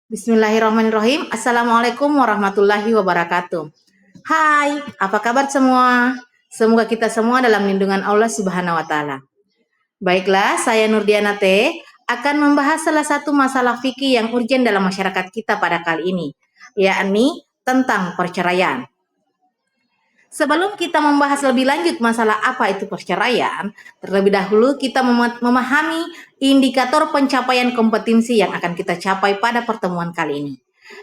Bismillahirrahmanirrahim. Assalamualaikum warahmatullahi wabarakatuh. Hai, apa kabar semua? Semoga kita semua dalam lindungan Allah Subhanahu wa taala. Baiklah, saya Nurdiana T akan membahas salah satu masalah fikih yang urgen dalam masyarakat kita pada kali ini, yakni tentang perceraian. Sebelum kita membahas lebih lanjut masalah apa itu perceraian, terlebih dahulu kita memahami indikator pencapaian kompetensi yang akan kita capai pada pertemuan kali ini.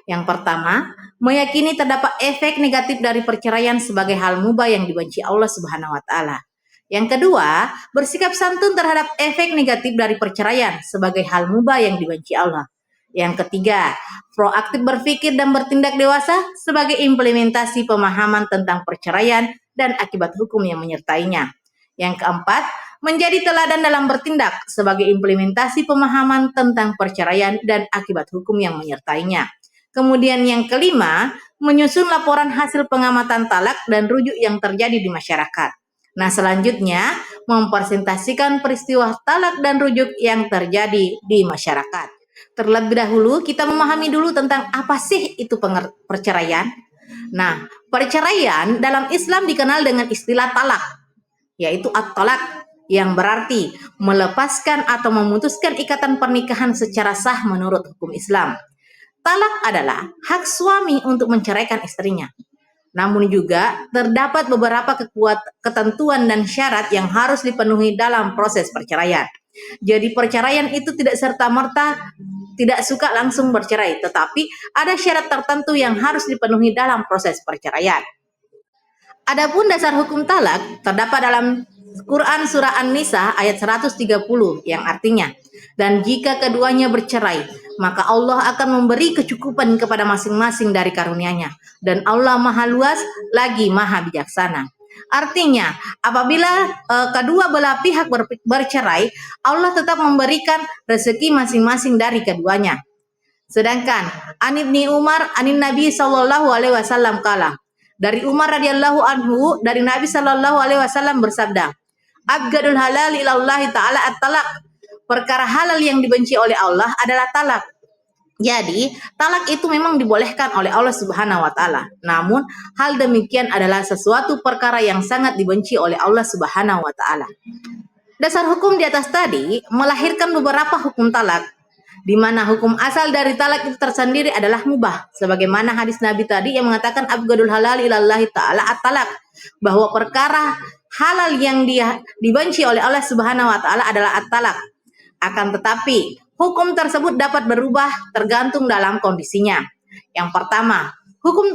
Yang pertama, meyakini terdapat efek negatif dari perceraian sebagai hal mubah yang dibenci Allah Subhanahu wa taala. Yang kedua, bersikap santun terhadap efek negatif dari perceraian sebagai hal mubah yang dibenci Allah. Yang ketiga, proaktif berpikir dan bertindak dewasa sebagai implementasi pemahaman tentang perceraian dan akibat hukum yang menyertainya. Yang keempat, menjadi teladan dalam bertindak sebagai implementasi pemahaman tentang perceraian dan akibat hukum yang menyertainya. Kemudian yang kelima, menyusun laporan hasil pengamatan talak dan rujuk yang terjadi di masyarakat. Nah, selanjutnya mempresentasikan peristiwa talak dan rujuk yang terjadi di masyarakat. Terlebih dahulu kita memahami dulu tentang apa sih itu perceraian. Nah, perceraian dalam Islam dikenal dengan istilah talak, yaitu at-talak yang berarti melepaskan atau memutuskan ikatan pernikahan secara sah menurut hukum Islam. Talak adalah hak suami untuk menceraikan istrinya. Namun juga terdapat beberapa ketentuan dan syarat yang harus dipenuhi dalam proses perceraian. Jadi perceraian itu tidak serta-merta tidak suka langsung bercerai, tetapi ada syarat tertentu yang harus dipenuhi dalam proses perceraian. Adapun dasar hukum talak terdapat dalam Quran Surah An-Nisa ayat 130 yang artinya, dan jika keduanya bercerai, maka Allah akan memberi kecukupan kepada masing-masing dari karunia-Nya, dan Allah Maha Luas lagi Maha Bijaksana. Artinya, apabila kedua belah pihak bercerai, Allah tetap memberikan rezeki masing-masing dari keduanya. Sedangkan An Ibni Umar anin Nabi Shallallahu Alaihi Wasallam kala, dari Umar radhiyallahu anhu dari Nabi Shallallahu Alaihi Wasallam bersabda, abgadul halal ilallahi ta'ala at-talak. Perkara halal yang dibenci oleh Allah adalah talak. Jadi, talak itu memang dibolehkan oleh Allah Subhanahu wa taala. Namun, hal demikian adalah sesuatu perkara yang sangat dibenci oleh Allah Subhanahu wa taala. Dasar hukum di atas tadi melahirkan beberapa hukum talak, di mana hukum asal dari talak itu tersendiri adalah mubah, sebagaimana hadis Nabi tadi yang mengatakan abgadul halal ilallahi ta'ala at-talak, bahwa perkara halal yang dibenci oleh Allah Subhanahu wa taala adalah at-talak. Akan tetapi, hukum tersebut dapat berubah tergantung dalam kondisinya. Yang pertama, hukum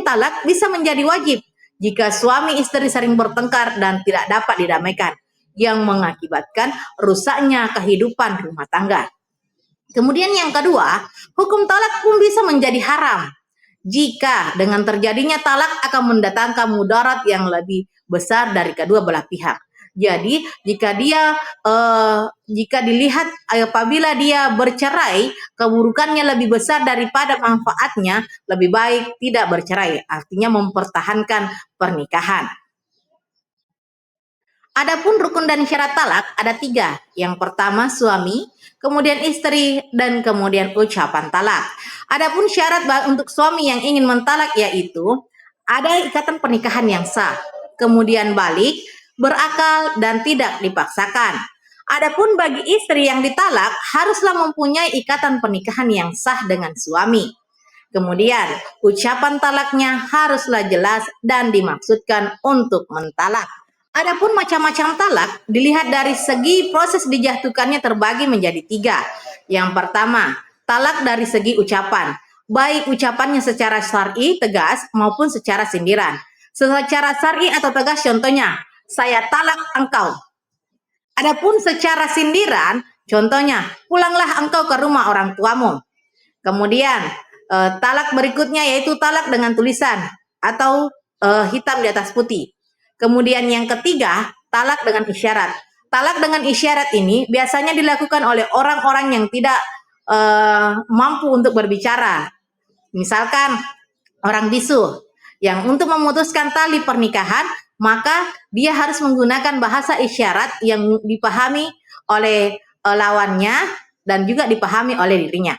talak bisa menjadi wajib jika suami istri sering bertengkar dan tidak dapat didamaikan, yang mengakibatkan rusaknya kehidupan rumah tangga. Kemudian yang kedua, hukum talak pun bisa menjadi haram jika dengan terjadinya talak akan mendatangkan mudarat yang lebih besar dari kedua belah pihak. Jadi jika dilihat apabila dia bercerai, keburukannya lebih besar daripada manfaatnya, lebih baik tidak bercerai, artinya mempertahankan pernikahan. Adapun rukun dan syarat talak ada 3. Yang pertama suami, kemudian istri, dan kemudian ucapan talak. Adapun syarat untuk suami yang ingin mentalak yaitu ada ikatan pernikahan yang sah, kemudian balik, berakal, dan tidak dipaksakan. Adapun bagi istri yang ditalak haruslah mempunyai ikatan pernikahan yang sah dengan suami. Kemudian ucapan talaknya haruslah jelas dan dimaksudkan untuk mentalak. Adapun macam-macam talak dilihat dari segi proses dijatuhkannya terbagi menjadi 3. Yang pertama, talak dari segi ucapan, baik ucapannya secara syar'i tegas maupun secara sindiran. Secara syar'i atau tegas contohnya, saya talak engkau. Adapun secara sindiran, contohnya, pulanglah engkau ke rumah orang tuamu. Kemudian talak berikutnya yaitu talak dengan tulisan atau hitam di atas putih. Kemudian yang ketiga, talak dengan isyarat. Talak dengan isyarat ini biasanya dilakukan oleh orang-orang yang tidak mampu untuk berbicara. Misalkan orang bisu yang untuk memutuskan tali pernikahan, maka dia harus menggunakan bahasa isyarat yang dipahami oleh lawannya dan juga dipahami oleh dirinya.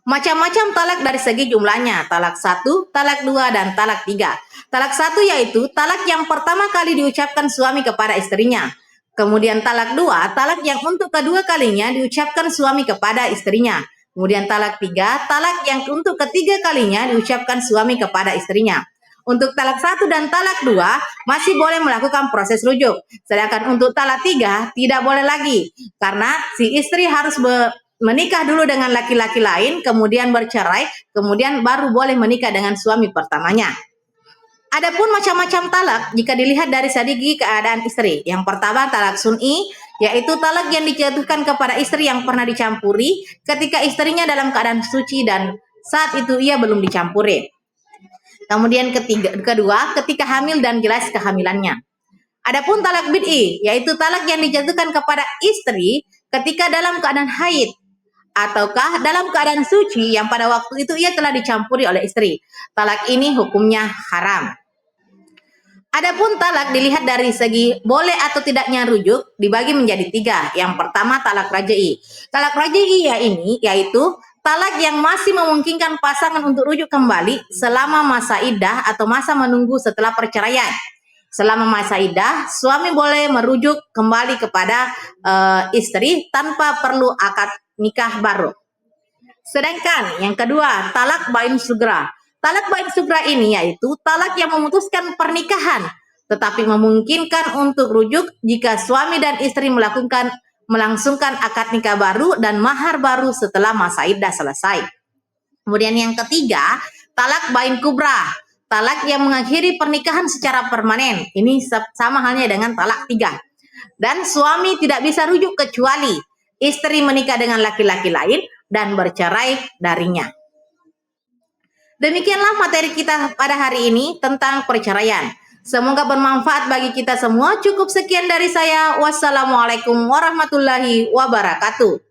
Macam-macam talak dari segi jumlahnya, talak 1, talak 2, dan talak 3. Talak 1 yaitu talak yang pertama kali diucapkan suami kepada istrinya. Kemudian talak 2, talak yang untuk kedua kalinya diucapkan suami kepada istrinya. Kemudian talak 3, talak yang untuk ketiga kalinya diucapkan suami kepada istrinya. Untuk talak 1 dan talak 2 masih boleh melakukan proses rujuk. Sedangkan untuk talak 3 tidak boleh lagi. Karena si istri harus menikah dulu dengan laki-laki lain, kemudian bercerai, kemudian baru boleh menikah dengan suami pertamanya. Adapun macam-macam talak jika dilihat dari segi keadaan istri. Yang pertama talak sun'i, yaitu talak yang dijatuhkan kepada istri yang pernah dicampuri ketika istrinya dalam keadaan suci dan saat itu ia belum dicampuri. Kemudian kedua, ketika hamil dan jelas kehamilannya. Adapun talak bid'i, yaitu talak yang dijatuhkan kepada istri ketika dalam keadaan haid ataukah dalam keadaan suci yang pada waktu itu ia telah dicampuri oleh istri. Talak ini hukumnya haram. Adapun talak dilihat dari segi boleh atau tidaknya rujuk dibagi menjadi 3. Yang pertama talak raj'i. Talak raj'i ini yaitu talak yang masih memungkinkan pasangan untuk rujuk kembali selama masa iddah atau masa menunggu setelah perceraian. Selama masa iddah, suami boleh merujuk kembali kepada istri tanpa perlu akad nikah baru. Sedangkan yang kedua, talak bain sugra. Talak bain sugra ini yaitu talak yang memutuskan pernikahan, tetapi memungkinkan untuk rujuk jika suami dan istri melangsungkan akad nikah baru dan mahar baru setelah masa iddah selesai. Kemudian yang ketiga, talak bain kubra. Talak yang mengakhiri pernikahan secara permanen. Ini sama halnya dengan talak 3. Dan suami tidak bisa rujuk kecuali istri menikah dengan laki-laki lain dan bercerai darinya. Demikianlah materi kita pada hari ini tentang perceraian. Semoga bermanfaat bagi kita semua. Cukup sekian dari saya. Wassalamualaikum warahmatullahi wabarakatuh.